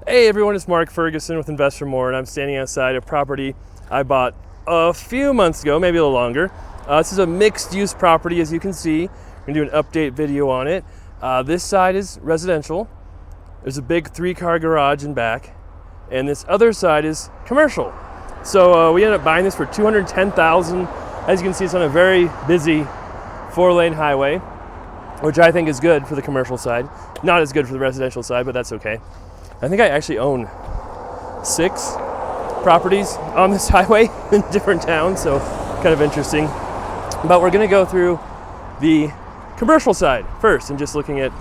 Hey everyone, it's Mark Ferguson with Invest for More, and I'm standing outside a property I bought a few months ago, maybe a little longer. This is a mixed-use property, as you can see. We're gonna do an update video on it. This side is residential. There's a big 3-car garage in back, and this other side is commercial. So we ended up buying this for $210,000. As you can see, it's on a very busy 4-lane highway, which I think is good for the commercial side. Not as good for the residential side, but that's okay. I think I actually own 6 properties on this highway in different towns, so kind of interesting. But we're gonna go through the commercial side first, and just looking at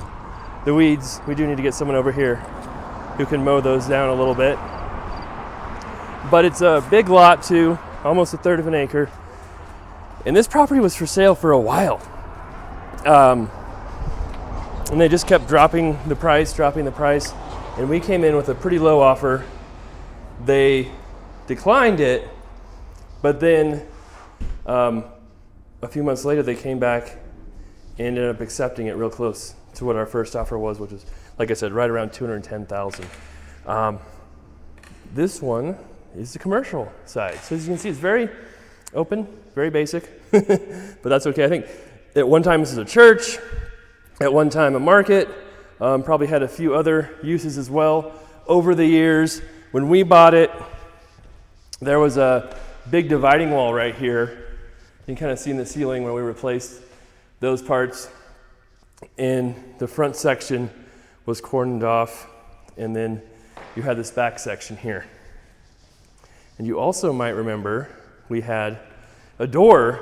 the weeds. We do need to get someone over here who can mow those down a little bit. But it's a big lot too, almost 1/3 of an acre. And this property was for sale for a while. And they just kept dropping the price. And we came in with a pretty low offer. They declined it, but then a few months later they came back and ended up accepting it real close to what our first offer was, which is, like I said, right around $210,000. This one is the commercial side. So as you can see, it's very open, very basic, but that's okay. I think at one time this was a church, at one time a market. Probably had a few other uses as well. Over the years, when we bought it, there was a big dividing wall right here. You can kind of see in the ceiling when we replaced those parts. And the front section was cordoned off, and then you had this back section here. And you also might remember we had a door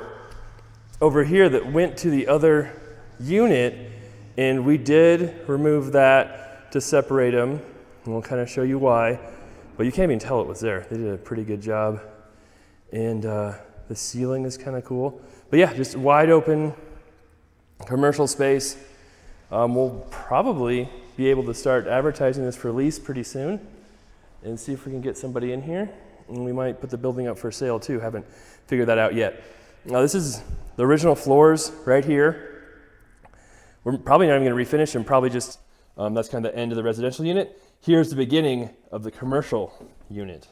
over here that went to the other unit, and we did remove that to separate them, and we'll kind of show you why. But you can't even tell it was there. They did a pretty good job. And the ceiling is kind of cool. But yeah, just wide open commercial space. We'll probably be able to start advertising this for lease pretty soon and see if we can get somebody in here. And we might put the building up for sale too. Haven't figured that out yet. Now this is the original floors right here. We're probably not even going to refinish them, probably just, that's kind of the end of the residential unit. Here's the beginning of the commercial unit,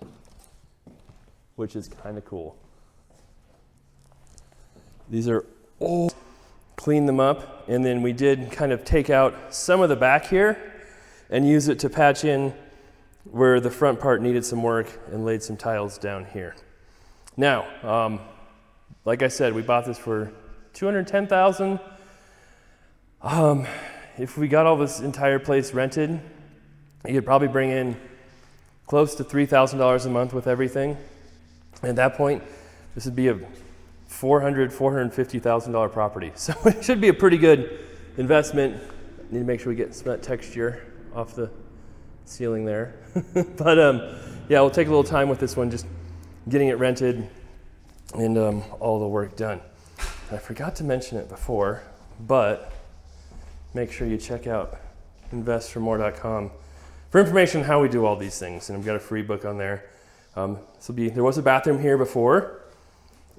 which is kind of cool. These are old, clean them up, and then we did kind of take out some of the back here and use it to patch in where the front part needed some work and laid some tiles down here. Now, like I said, we bought this for $210,000. If we got all this entire place rented, you could probably bring in close to $3,000 a month with everything. At that point, this would be a $450,000 property. So it should be a pretty good investment. Need to make sure we get some of that texture off the ceiling there. But yeah, we'll take a little time with this one, just getting it rented and all the work done. I forgot to mention it before, but make sure you check out investformore.com for information on how we do all these things. And I've got a free book on there. There was a bathroom here before,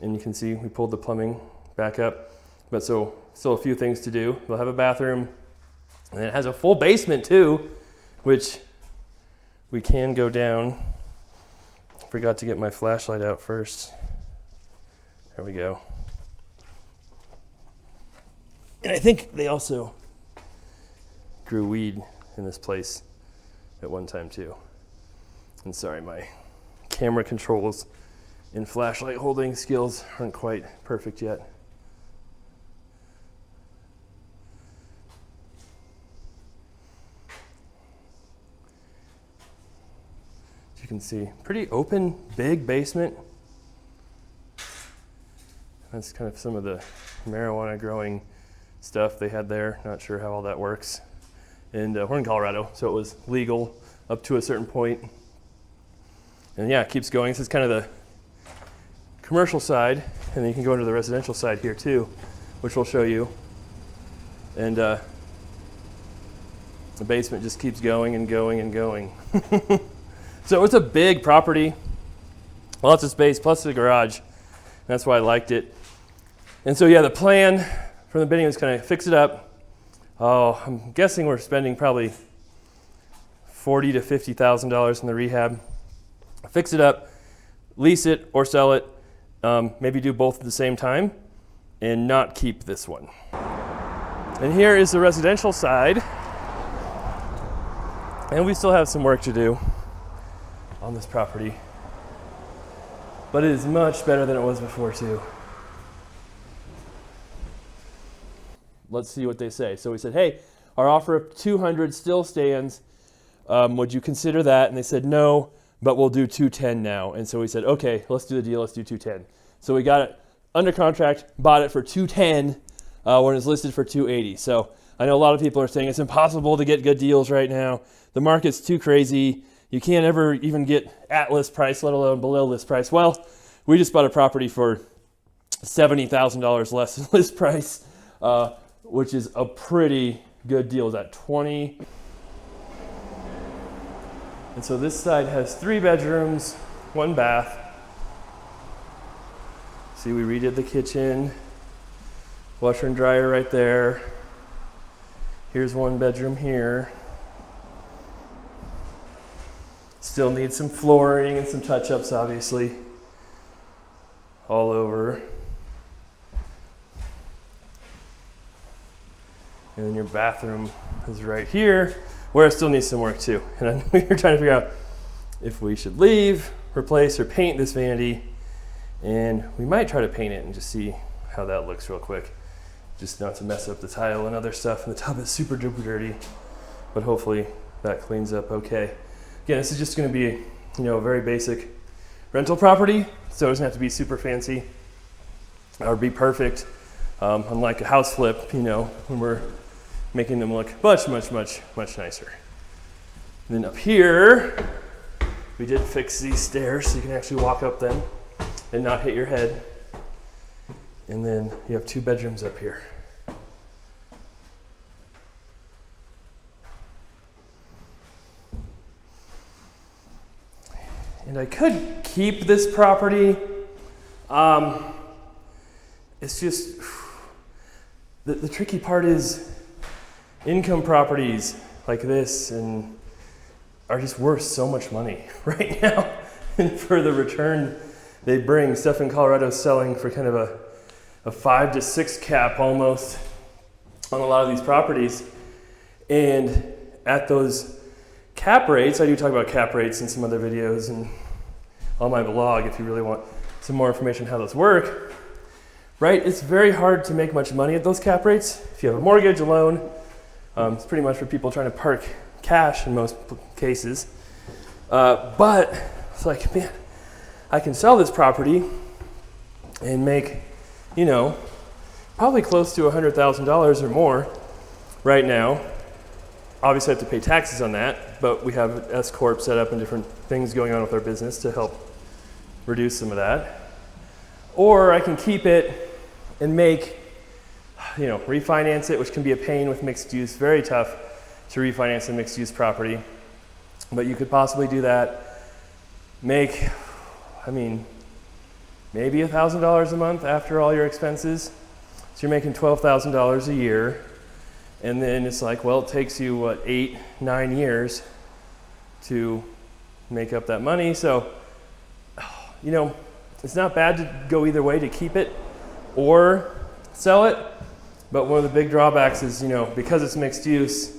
and you can see we pulled the plumbing back up. But so still a few things to do. We'll have a bathroom, and it has a full basement too, which we can go down. Forgot to get my flashlight out first. There we go. And I think they also grew weed in this place at one time too. And sorry, my camera controls and flashlight holding skills aren't quite perfect yet. As you can see, pretty open, big basement. That's kind of some of the marijuana growing stuff they had there. Not sure how all that works. And we're in Colorado, so it was legal up to a certain point. And yeah, it keeps going. This is kind of the commercial side, and then you can go into the residential side here too, which we'll show you. And the basement just keeps going and going and going. So it's a big property, lots of space, plus the garage. That's why I liked it. And so yeah, the plan from the beginning was kind of fix it up. Oh, I'm guessing we're spending probably $40,000 to $50,000 in the rehab. Fix it up, lease it or sell it, maybe do both at the same time, and not keep this one. And here is the residential side. And we still have some work to do on this property. But it is much better than it was before too. Let's see what they say. So we said, hey, our offer of 200 still stands. Would you consider that? And they said, no, but we'll do 210 now. And so we said, okay, let's do the deal. Let's do 210. So we got it under contract, bought it for 210 when it's listed for 280. So I know a lot of people are saying it's impossible to get good deals right now. The market's too crazy. You can't ever even get at list price, let alone below list price. Well, we just bought a property for $70,000 less than list price, which is a pretty good deal. Is that 20? And so this side has 3 bedrooms, 1 bath. See, we redid the kitchen, washer and dryer right there. Here's 1 bedroom here. Still needs some flooring and some touch-ups, obviously, all over. And then your bathroom is right here, where it still needs some work too. And we were trying to figure out if we should leave, replace, or paint this vanity. And we might try to paint it and just see how that looks real quick. Just not to mess up the tile and other stuff. And the tub is super duper dirty, but hopefully that cleans up okay. Again, this is just going to be, a very basic rental property, so it doesn't have to be super fancy or be perfect. Unlike a house flip, when we're making them look much, much, much, much nicer. And then up here, we did fix these stairs so you can actually walk up them and not hit your head. And then you have 2 bedrooms up here. And I could keep this property. It's just, the tricky part is income properties like this and are just worth so much money right now. And for the return they bring, stuff in Colorado is selling for kind of a 5 to 6 cap almost on a lot of these properties. And at those cap rates, I do talk about cap rates in some other videos and on my blog if you really want some more information on how those work, right? It's very hard to make much money at those cap rates. If you have a mortgage, a loan, it's pretty much for people trying to park cash in most cases. But it's like, man, I can sell this property and make, probably close to $100,000 or more right now. Obviously I have to pay taxes on that, but we have an S Corp set up and different things going on with our business to help reduce some of that. Or I can keep it and make, refinance it, which can be a pain with mixed use, very tough to refinance a mixed use property. But you could possibly do that, make, maybe $1,000 a month after all your expenses. So you're making $12,000 a year. And then it's like, well, it takes you, 8, 9 years to make up that money. So, it's not bad to go either way, to keep it or sell it. But one of the big drawbacks is, because it's mixed use,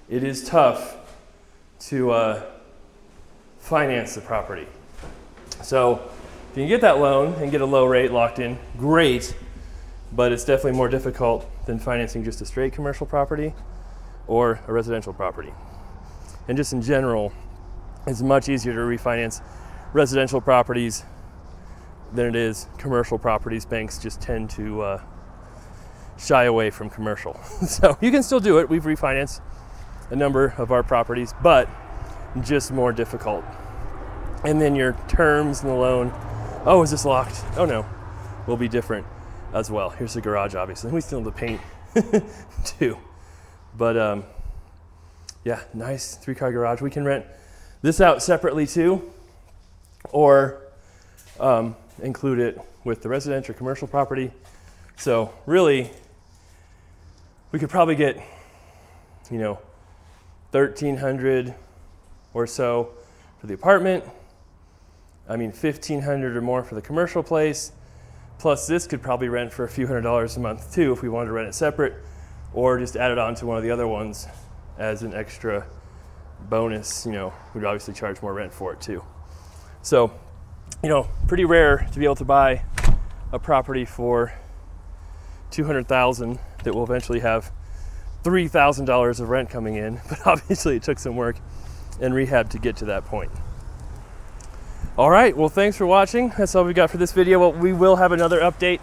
it is tough to finance the property. So if you can get that loan and get a low rate locked in, great. But it's definitely more difficult than financing just a straight commercial property or a residential property. And just in general, it's much easier to refinance residential properties than it is commercial properties. Banks just tend to shy away from commercial. So you can still do it. We've refinanced a number of our properties, but just more difficult. And then your terms in the loan, oh, is this locked? Oh no, will be different as well. Here's the garage, obviously. We still have the paint too. But yeah, nice 3-car garage. We can rent this out separately too, or include it with the residential or commercial property. So really, we could probably get, $1,300 or so for the apartment. I mean, $1,500 or more for the commercial place. Plus this could probably rent for a few $100s a month too if we wanted to rent it separate, or just add it on to one of the other ones as an extra bonus. You know, we'd obviously charge more rent for it too. So, you know, pretty rare to be able to buy a property for $200,000 that will eventually have $3,000 of rent coming in, but obviously it took some work and rehab to get to that point. All right, well, thanks for watching. That's all we got for this video. Well, we will have another update.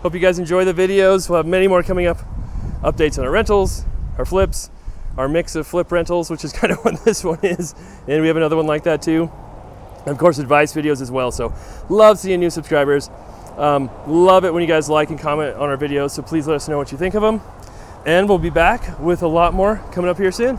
Hope you guys enjoy the videos. We'll have many more coming up. Updates on our rentals, our flips, our mix of flip rentals, which is kind of what this one is. And we have another one like that too. And of course, advice videos as well. So love seeing new subscribers. Love it when you guys like and comment on our videos. So please let us know what you think of them. And we'll be back with a lot more coming up here soon.